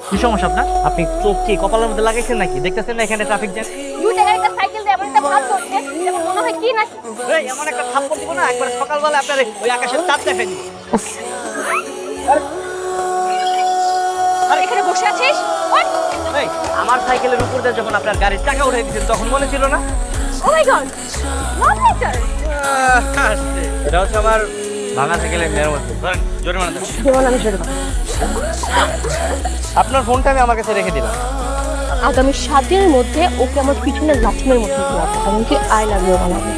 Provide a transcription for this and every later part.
কি সমস্যা আপনার? আপনি চোখ কি কপালের মধ্যে লাগাইছেন নাকি? দেখতেছেন না এখানে ট্রাফিক জ্যাম? দুই টাকার একটা সাইকেল দিয়ে এমন একটা ভাব করছে যেমন মনে হয় কি না কি। এই এমন একটা থাপ্পড় দিব না, একবার সকালবেলা আপনার ওই আকাশের চাঁদ দেখে দিব। আর এখানে বসে আছিস ওঠ। এই আমার সাইকেলের উপর দিয়ে যখন আপনার গাড়ির চাকা উঠে দিয়েছেন তখন মনে ছিল না? ও মাই গড, লাভ লেটার। এটা হচ্ছে আমার ভাঙা সাইকেলের মেরামত। ধরেন জরিমানা দেন। যেমন আমি শুরু আপনার ফোনটা আমি আমার কাছে রেখে দিলাম। আগামী 7 দিনের মধ্যে ওকে আমার পিছনে লাঠিমের মতো ঘোরাবো, এমনকি আই লাভ ইউ বানাবো।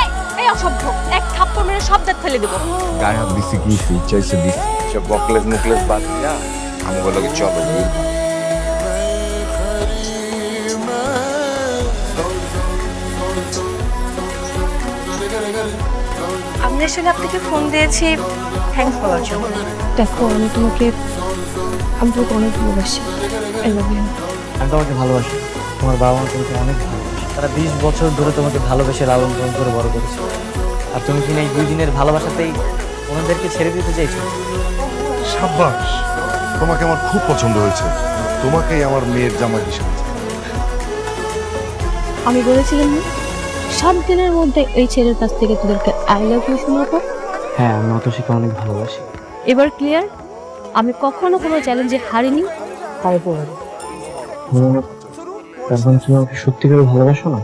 এই এই অসভ্য, এক থাপ্পড় মেরে সব দাঁত ফেলে দেবো। গায়ে হাত দিছি কি ইচ্ছাইছে দিছি সব বকলেস মুকলেস বাদ দিয়া আমাকে লগে চলো আমি আসলে আপনাকে ফোন দিয়েছি থ্যাঙ্কস বলার জন্য। দেখো আমি তোমাকে অনেক ভালোবাসি। I love you. আমি তোমাকে ভালোবাসি, তোমার বাবা মা তোমাকে অনেক ভালোবাসে। তারা 20 বছর ধরে তোমাকে ভালোবেসে লালন পালন করে বড় করেছে। আর তুমি কিনা এই 2 দিনের ভালোবাসাতেই ওনাদেরকে ছেড়ে দিতে চাইছো? সাব্বাস, তোমাকে আমার খুব পছন্দ হয়েছে। তোমাকেই আমার মেয়ের জামাই হিসেবে চাই। আমি বলেছিলাম না 7 দিনের মধ্যে এই ছেলের কাছ থেকে তোদেরকে আই লাভ ইউ শোনাবো। হ্যাঁ, আমি অতসীকে অনেক ভালোবাসি। এবার ক্লিয়ার? আমি কখনো কোনো চ্যালেঞ্জে হারিনি, হারবো না। এখন তুমি আমাকে সত্যি করে ভালোবাসো না?